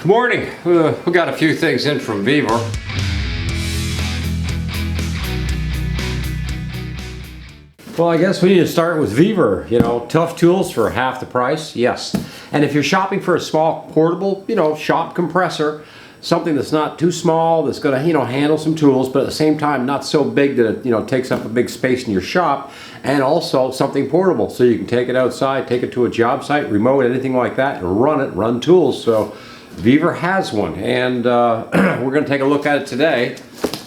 Good morning. We got a few things in from Vevor. Well, I guess we need to start with Vevor. You know, tough tools for half the price, yes. And if you're shopping for a small portable, shop compressor, something that's not too small, that's gonna, handle some tools, but at the same time not so big that it, takes up a big space in your shop, and also something portable, so you can take it outside, take it to a job site, remote, anything like that, and run tools. So Vevor has one, and we're gonna take a look at it today.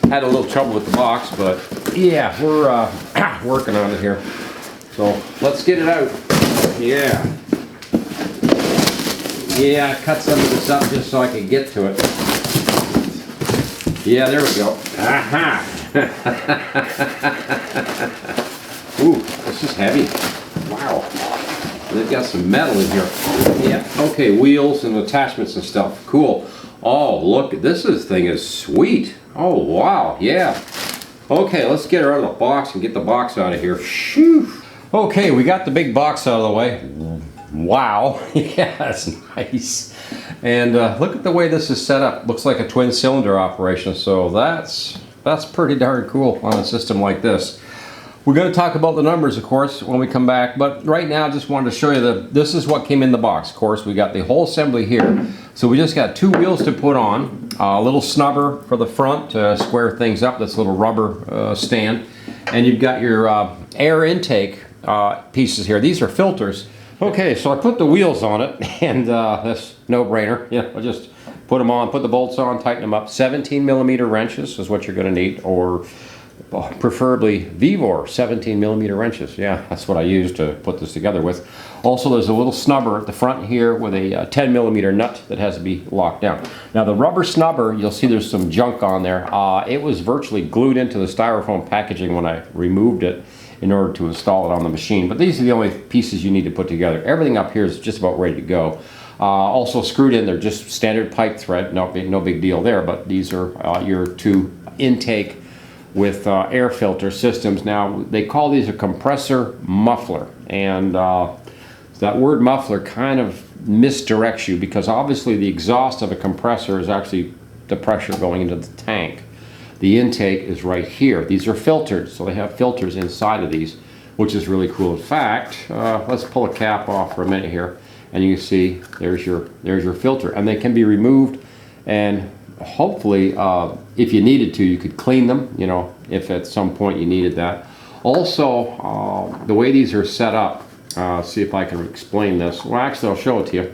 Had a little trouble with the box, but yeah, we're working on it here. So let's get it out. Yeah, I cut some of this up just so I can get to it. Yeah, there we go. Aha! Ooh, this is heavy. Wow. They've got some metal in here. Yeah, okay, wheels and attachments and stuff. Cool. Oh, look, this thing is sweet. Oh, wow, yeah. Okay, let's get her out of the box and get the box out of here. Shoo. Okay, we got the big box out of the way. Wow, yeah, that's nice. And look at the way this is set up. Looks like a twin cylinder operation, so that's pretty darn cool on a system like this. We're going to talk about the numbers, of course, when we come back, but right now I just wanted to show you this is what came in the box. Of course, we got the whole assembly here. So we just got two wheels to put on, a little snubber for the front to square things up, this little rubber stand, and you've got your air intake pieces here. These are filters. Okay, so I put the wheels on it, and that's no-brainer. I just put them on, put the bolts on, tighten them up. 17mm wrenches is what you're going to need, or preferably Vevor 17mm wrenches. Yeah, that's what I used to put this together with. Also, there's a little snubber at the front here with a 10mm nut that has to be locked down. Now, the rubber snubber, you'll see there's some junk on there. It was virtually glued into the styrofoam packaging when I removed it in order to install it on the machine. But these are the only pieces you need to put together. Everything up here is just about ready to go. Also screwed in, they're just standard pipe thread. No big deal there, but these are your two intake with air filter systems. Now, they call these a compressor muffler, and that word muffler kind of misdirects you, because obviously the exhaust of a compressor is actually the pressure going into the tank. The intake is right here. These are filters, so they have filters inside of these, which is really cool. In fact, let's pull a cap off for a minute here, and you can see there's your filter, and they can be removed, and hopefully if you needed to, you could clean them, if at some point you needed that. Also, the way these are set up, see if I can explain this. Well, actually, I'll show it to you.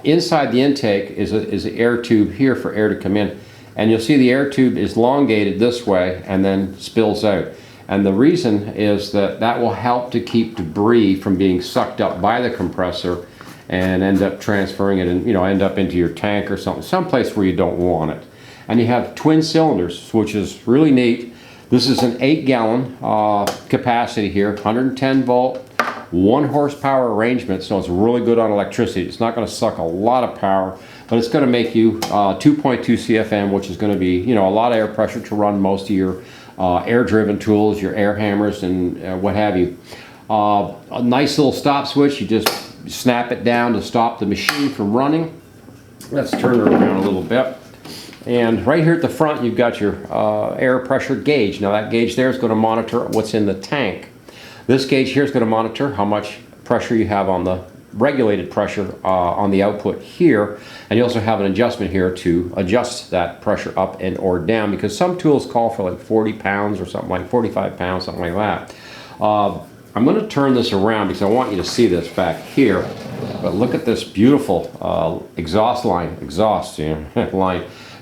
Inside the intake is an air tube here for air to come in, and you'll see the air tube is elongated this way and then spills out. And the reason is that will help to keep debris from being sucked up by the compressor and end up transferring it and end up into your tank or something, someplace where you don't want it. And you have twin cylinders, which is really neat. This is an 8-gallon capacity here, 110 volt, 1 horsepower arrangement, so it's really good on electricity. It's not going to suck a lot of power, but it's going to make you 2.2 CFM, which is going to be a lot of air pressure to run most of your air-driven tools, your air hammers, and what have you. A nice little stop switch. You just snap it down to stop the machine from running. Let's turn it around a little bit. And right here at the front, you've got your air pressure gauge. Now, that gauge there is going to monitor what's in the tank. This gauge here is going to monitor how much pressure you have on the regulated pressure on the output here. And you also have an adjustment here to adjust that pressure up and or down, because some tools call for like 40 pounds or something, like 45 pounds, something like that. I'm going to turn this around because I want you to see this back here. But look at this beautiful exhaust line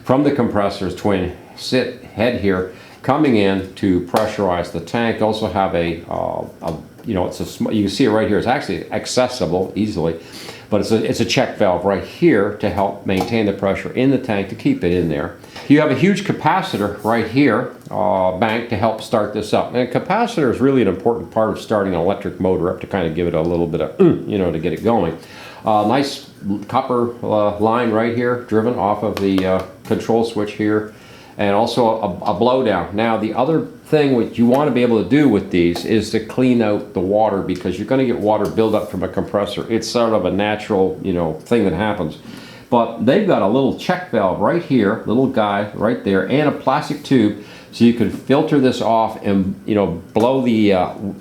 from the compressor's twin head here, coming in to pressurize the tank. Also have you can see it right here. It's actually accessible easily, but it's a check valve right here to help maintain the pressure in the tank to keep it in there. You have a huge capacitor right here, bank, to help start this up. And a capacitor is really an important part of starting an electric motor up, to kind of give it a little bit of, to get it going. Nice copper line right here, driven off of the control switch here, and also a blowdown. Now, the other thing what you want to be able to do with these is to clean out the water, because you're going to get water buildup from a compressor. It's sort of a natural, thing that happens. But they've got a little check valve right here, little guy right there, and a plastic tube, so you can filter this off and, you know, blow the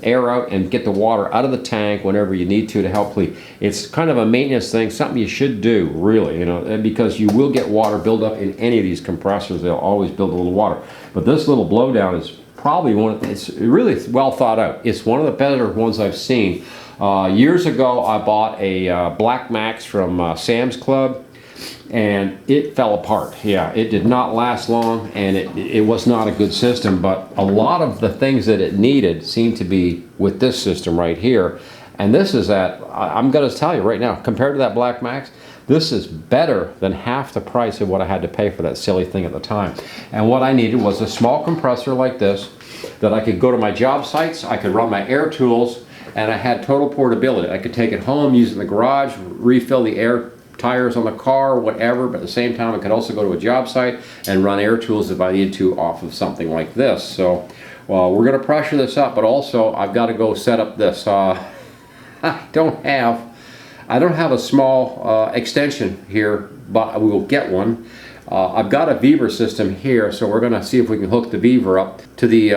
air out and get the water out of the tank whenever you need to help clean. It's kind of a maintenance thing, something you should do, really, you know, and because you will get water build up in any of these compressors. They'll always build a little water. But this little blowdown is probably it's really well thought out. It's one of the better ones I've seen. Years ago, I bought a Black Max from Sam's Club, and it fell apart. Yeah, it did not last long, and it was not a good system, but a lot of the things that it needed seem to be with this system right here. And this is I'm going to tell you right now, compared to that Black Max, this is better than half the price of what I had to pay for that silly thing at the time. And what I needed was a small compressor like this that I could go to my job sites, I could run my air tools, and I had total portability. I could take it home, use it in the garage, refill the air tires on the car, whatever, but at the same time I could also go to a job site and run air tools if I needed to off of something like this. So, well, we're going to pressure this up, but also I've got to go set up this. I don't have a small extension here, but we will get one. I've got a Vevor system here, so we're going to see if we can hook the Vevor up to the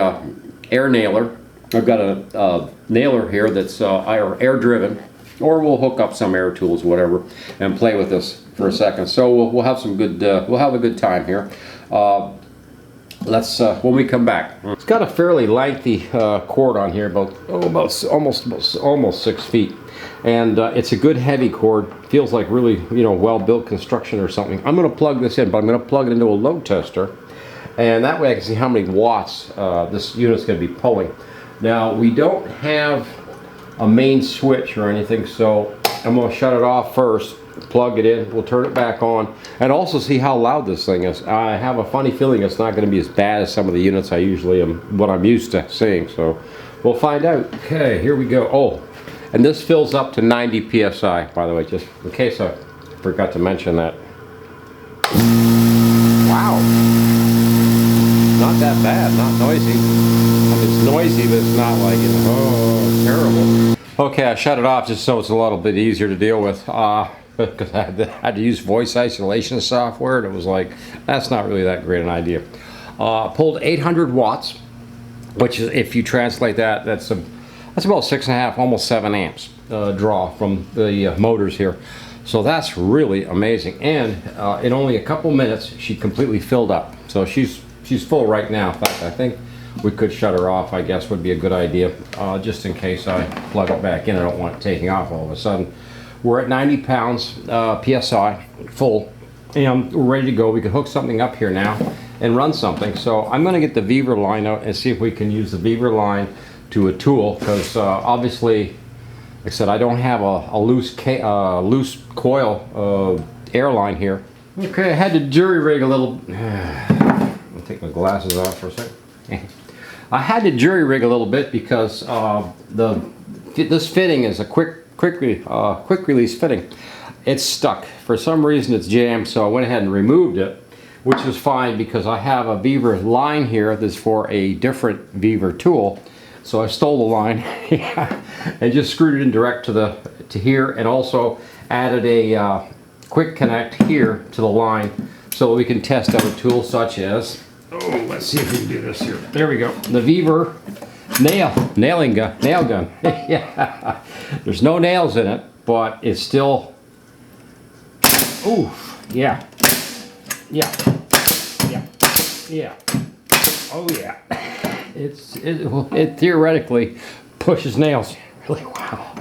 air nailer. I've got a nailer here that's air driven, or we'll hook up some air tools, whatever, and play with this for a second. So we'll have some good, we'll have a good time here. Let's when we come back. It's got a fairly lengthy cord on here, about almost 6 feet, and it's a good heavy cord. Feels like really, you know, well built construction or something. I'm going to plug this in, but I'm going to plug it into a load tester, and that way I can see how many watts this unit's going to be pulling. Now we don't have a main switch or anything, so I'm going to shut it off first, plug it in, we'll turn it back on, and also see how loud this thing is. I have a funny feeling it's not going to be as bad as some of the units I usually what I'm used to seeing, so we'll find out. Okay, here we go. Oh, and this fills up to 90 psi, by the way, just in case I forgot to mention that. Wow, not that bad, not noisy. I mean, it's noisy, but it's not like, you know, oh, terrible. Okay, I shut it off just so it's a little bit easier to deal with, because I had to use voice isolation software, and it was like, that's not really that great an idea. Pulled 800 watts, which is, if you translate that, that's about 6.5, almost 7 amps draw from the motors here. So that's really amazing. And in only a couple minutes, she completely filled up. So she's full right now. In fact, I think we could shut her off, I guess would be a good idea, just in case I plug it back in. I don't want it taking off all of a sudden. We're at 90 pounds PSI, full, and we're ready to go. We can hook something up here now and run something. So I'm going to get the Vevor line out and see if we can use the Vevor line to a tool, because obviously, like I said, I don't have a loose coil air line here. Okay, I had to jury rig a little. I'll take my glasses off for a second. I had to jury rig a little bit because this fitting is a quick release fitting. It's stuck. For some reason it's jammed, so I went ahead and removed it, which is fine because I have a Vevor line here that's for a different Vevor tool. So I stole the line and just screwed it in direct to here, and also added a quick connect here to the line so we can test other tools such as, oh, let's see if we can do this here. There we go. The Vevor nail gun. Yeah. There's no nails in it, but it's still, ooh, yeah. Oh yeah. It theoretically pushes nails. Really, wow.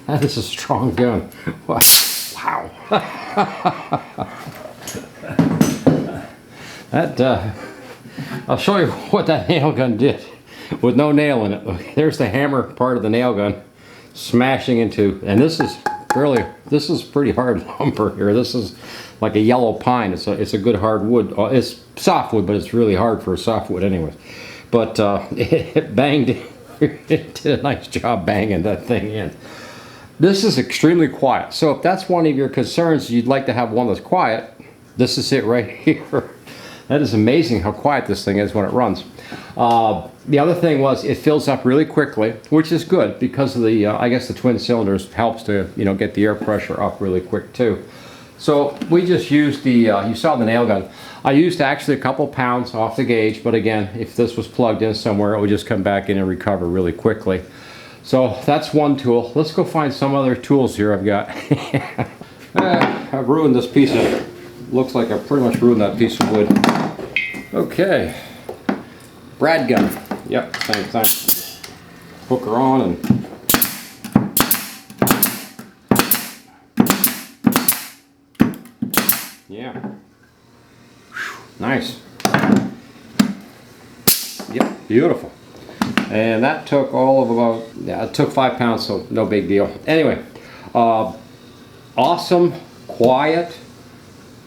That is a strong gun. Wow. That I'll show you what that nail gun did with no nail in it. There's the hammer part of the nail gun smashing into, and this is pretty hard lumber here. This is like a yellow pine. It's a good hard wood. It's softwood, but it's really hard for a softwood anyway. But it banged, it did a nice job banging that thing in. This is extremely quiet. So if that's one of your concerns, you'd like to have one that's quiet, this is it right here. That is amazing how quiet this thing is when it runs. The other thing was it fills up really quickly, which is good because of the, I guess the twin cylinders helps to, get the air pressure up really quick too. So we just used the, you saw the nail gun. I used actually a couple pounds off the gauge, but again, if this was plugged in somewhere, it would just come back in and recover really quickly. So that's one tool. Let's go find some other tools here I've got. I've ruined this piece of, looks like I've pretty much ruined that piece of wood. Okay, brad gun. Yep, same thing. Hook her on and yeah. Nice. Yep, beautiful. And that took all of about, yeah, it took 5 pounds, so no big deal. Anyway, awesome, quiet,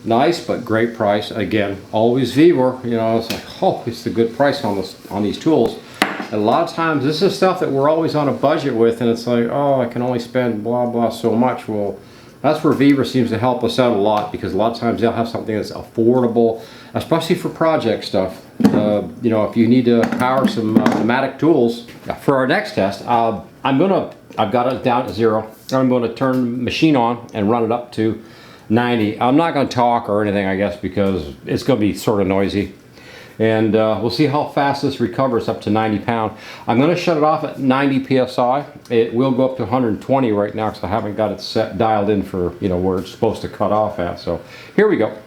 nice, but great price. Again, always Vevor, you know, it's like, oh, it's a good price on this, on these tools. And a lot of times, this is stuff that we're always on a budget with, and it's like, oh, I can only spend blah, blah so much. Well, that's where Vevor seems to help us out a lot, because a lot of times they'll have something that's affordable, especially for project stuff. You know, if you need to power some pneumatic tools. For our next test, I've got it down to 0. I'm going to turn the machine on and run it up to 90. I'm not going to talk or anything, I guess, because it's going to be sort of noisy. And we'll see how fast this recovers up to 90 pound. I'm going to shut it off at 90 psi. It will go up to 120 right now because I haven't got it set dialed in for, you know, where it's supposed to cut off at. So here we go.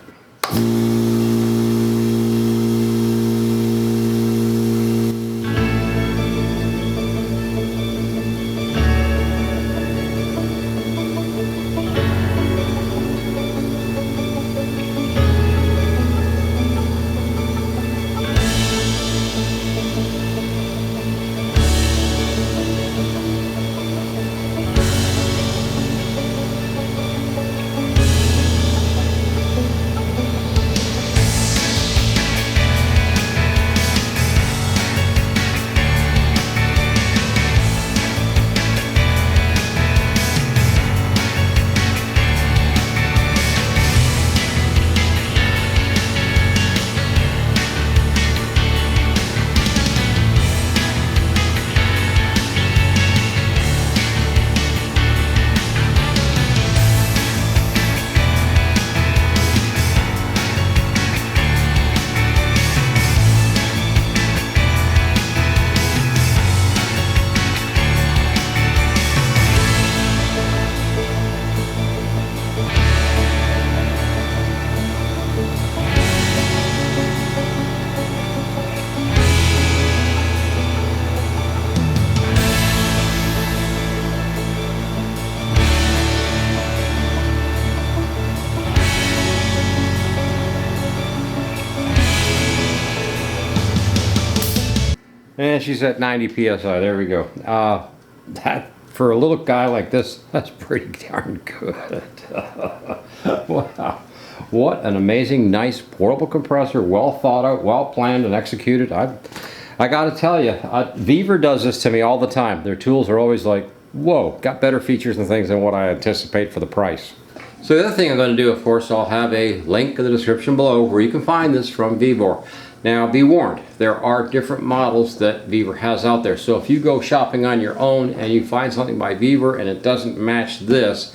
And she's at 90 psi. There we go. That, for a little guy like this, that's pretty darn good. Wow. What an amazing, nice, portable compressor. Well thought out, well planned and executed. I got to tell you, Vevor does this to me all the time. Their tools are always like, whoa, got better features and things than what I anticipate for the price. So the other thing I'm going to do, of course, I'll have a link in the description below where you can find this from Vevor. Now, be warned, there are different models that Vevor has out there. So if you go shopping on your own and you find something by Vevor and it doesn't match this,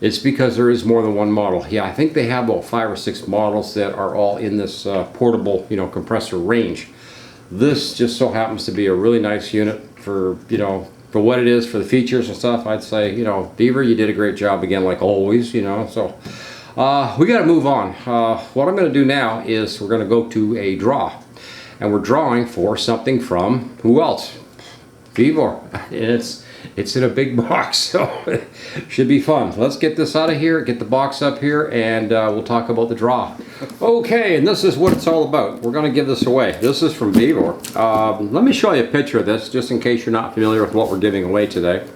it's because there is more than one model. Yeah, I think they have about 5 or 6 models that are all in this portable, you know, compressor range. This just so happens to be a really nice unit for, you know, for what it is, for the features and stuff. I'd say, you know, Vevor, you did a great job again, like always, you know. So we got to move on. What I'm going to do now is we're going to go to a draw, and we're drawing for something from who else? Vevor, and it's in a big box, so it should be fun. Let's get this out of here, get the box up here, and we'll talk about the draw. Okay, and this is what it's all about. We're going to give this away. This is from Vevor. Let me show you a picture of this, just in case you're not familiar with what we're giving away today.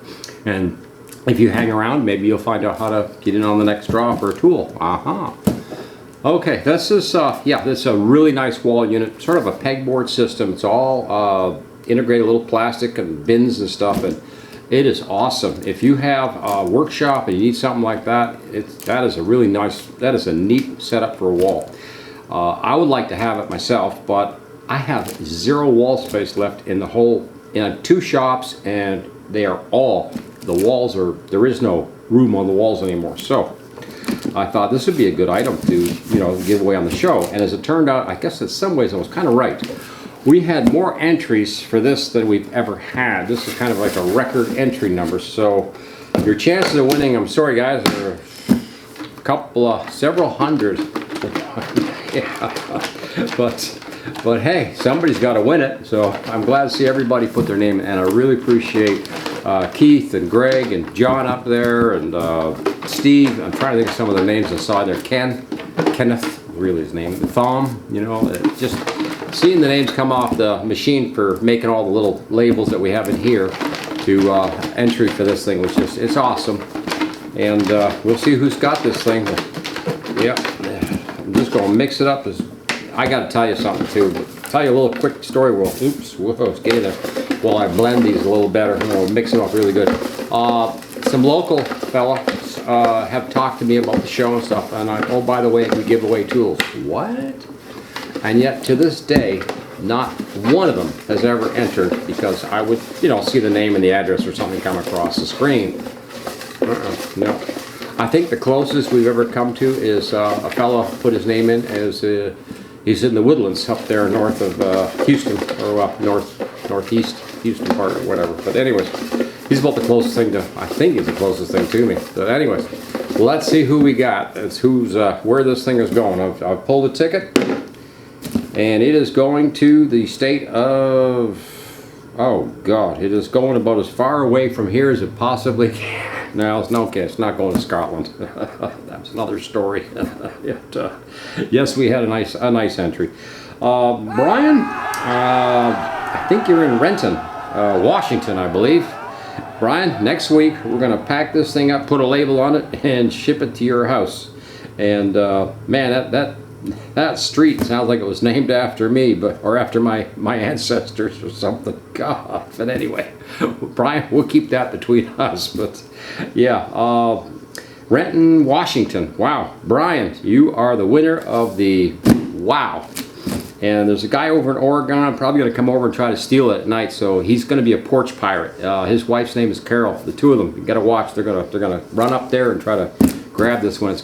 And if you hang around, maybe you'll find out how to get in on the next draw for a tool. Okay, this is, yeah, this is a really nice wall unit, sort of a pegboard system. It's all integrated little plastic and bins and stuff, and it is awesome. If you have a workshop and you need something like that, that is a really nice, that is a neat setup for a wall. I would like to have it myself, but I have 0 wall space left in the whole, in 2 shops, and they are all, the walls are, there is no room on the walls anymore. So I thought this would be a good item to, you know, give away on the show. And as it turned out, I guess in some ways I was kind of right. We had more entries for this than we've ever had. This is kind of like a record entry number. So your chances of winning, I'm sorry guys, are a couple, several hundred. Yeah. But hey, somebody's got to win it. So I'm glad to see everybody put their name in, and I really appreciate Keith and Greg and John up there, and Steve. I'm trying to think of some of the names I saw there. Kenneth, really his name. Thom, you know, just seeing the names come off the machine for making all the little labels that we have in here to entry for this thing, which is, it's awesome. And we'll see who's got this thing. Yep, I'm just going to mix it up. I got to tell you something too. Tell you a little quick story. Well, oops, whoa, get in there. While I blend these a little better, and I'll mix them up really good. Some local fellas have talked to me about the show and stuff, and oh, by the way, we give away tools. What? And yet, to this day, not one of them has ever entered, because I would, you know, see the name and the address or something come across the screen. No. I think the closest we've ever come to is a fellow put his name in as he's in the woodlands up there north of Houston, or northeast Houston part or whatever. But anyways, he's about the closest thing to, I think he's the closest thing to me. But anyways, let's see who we got. It's who's where this thing is going. I've pulled a ticket, and it is going to the state of, oh God, it is going about as far away from here as it possibly can. No, it's no okay. It's not going to Scotland. That's another story. Yes, we had a nice entry. Brian, I think you're in Renton, Washington, I believe. Brian, next week we're going to pack this thing up, put a label on it, and ship it to your house. And man, that street sounds like it was named after me, or after my ancestors or something. God, but anyway, Brian, we'll keep that between us. But yeah, Renton, Washington. Wow, Brian, you are the winner of the wow. And there's a guy over in Oregon. I'm probably going to come over and try to steal it at night. So he's going to be a porch pirate. His wife's name is Carol. The two of them, you got to watch. They're gonna run up there and try to grab this when it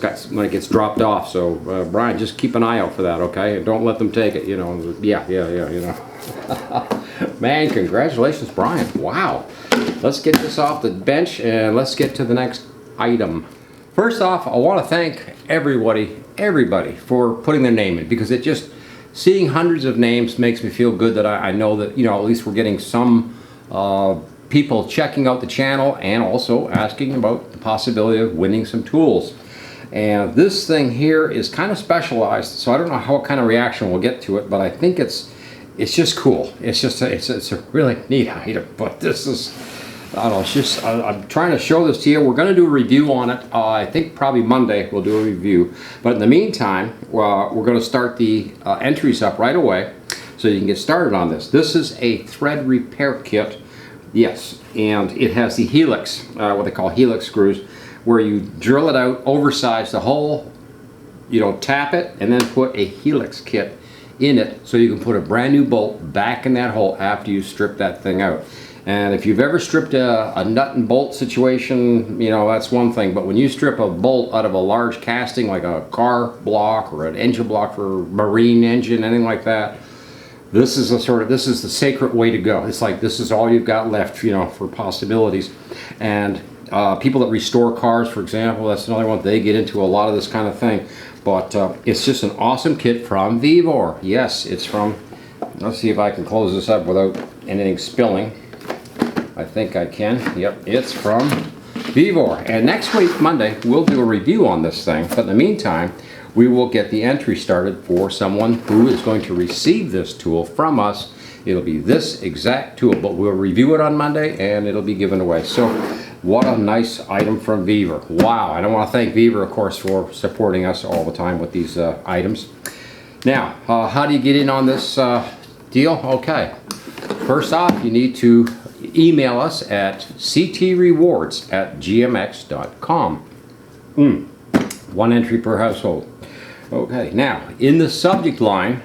gets dropped off. So Brian, just keep an eye out for that, okay? And don't let them take it. You know. Yeah. You know. Man, congratulations, Brian. Wow. Let's get this off the bench and let's get to the next item. First off, I want to thank everybody for putting their name in, because it just, seeing hundreds of names makes me feel good that I know that, you know, at least we're getting some people checking out the channel and also asking about the possibility of winning some tools. And this thing here is kind of specialized, so I don't know what kind of reaction we'll get to it, but I think it's just cool. It's a really neat item. But this is, I don't know, it's just, I'm trying to show this to you. We're going to do a review on it. I think probably Monday we'll do a review. But in the meantime, we're going to start the entries up right away so you can get started on this. This is a thread repair kit. Yes, and it has the helix, what they call helix screws, where you drill it out, oversize the hole, you know, tap it, and then put a helix kit in it so you can put a brand new bolt back in that hole after you strip that thing out. And if you've ever stripped a nut and bolt situation, you know, that's one thing. But when you strip a bolt out of a large casting, like a car block or an engine block for a marine engine, anything like that, this is the sacred way to go. It's like this is all you've got left, you know, for possibilities. And people that restore cars, for example, that's another one. They get into a lot of this kind of thing. But it's just an awesome kit from Vevor. Yes, it's from, let's see if I can close this up without anything spilling. I think I can. Yep, it's from Vevor. And next week, Monday, we'll do a review on this thing. But in the meantime, we will get the entry started for someone who is going to receive this tool from us. It'll be this exact tool, but we'll review it on Monday and it'll be given away. So what a nice item from Vevor. Wow, I want to thank Vevor, of course, for supporting us all the time with these items. Now, how do you get in on this deal? Okay, first off, you need to email us at ctrewards@gmx.com. One entry per household. Okay, now in the subject line,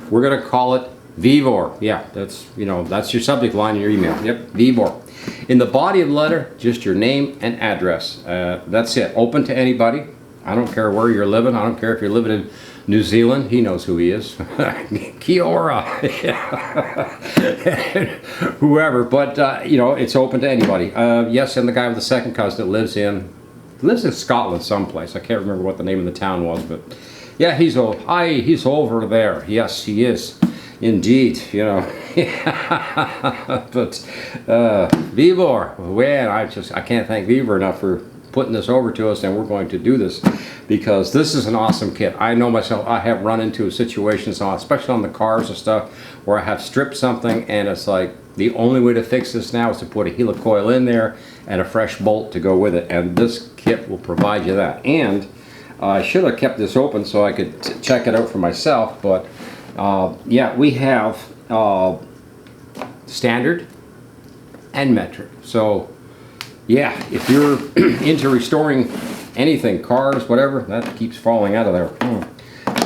we're going to call it Vevor. Yeah, that's, you know, that's your subject line in your email. Yep, Vevor. In the body of the letter, just your name and address. That's it. Open to anybody. I don't care where you're living. I don't care if you're living in New Zealand. He knows who he is. Kia ora. Whoever. But, you know, it's open to anybody. Yes, and the guy with the second cousin that lives in Scotland someplace. I can't remember what the name of the town was, but yeah, he's over there. Yes, he is. Indeed, you know. But Vevor, man, I can't thank Vevor enough for putting this over to us, and we're going to do this because this is an awesome kit. I know myself, I have run into situations, especially on the cars and stuff, where I have stripped something and it's like the only way to fix this now is to put a helicoil in there and a fresh bolt to go with it, and this kit will provide you that. And I should have kept this open so I could check it out for myself, but yeah, we have standard and metric. So yeah, if you're into restoring anything, cars, whatever, that keeps falling out of there.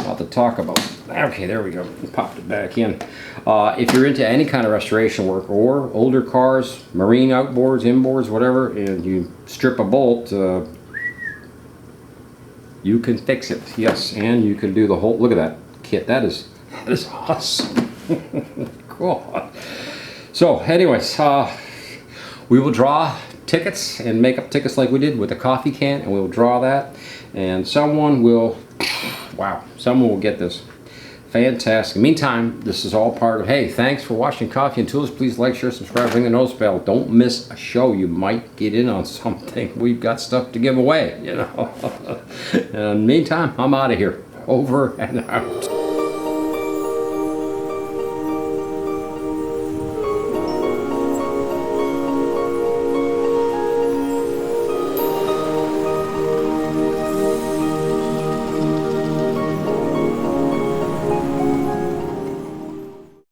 Lot to talk about. Okay, there we go. Popped it back in. If you're into any kind of restoration work or older cars, marine outboards, inboards, whatever, and you strip a bolt, you can fix it. Yes, and you can do the whole, look at that kit. That is awesome. Cool. So anyways, we will draw tickets and make up tickets like we did with a coffee can, and we'll draw that, and someone will get this. Fantastic. Meantime, this is all part of, hey, thanks for watching Coffee and Tools. Please like, share, subscribe, ring the notice bell. Don't miss a show. You might get in on something. We've got stuff to give away, you know. And meantime, I'm out of here. Over and out.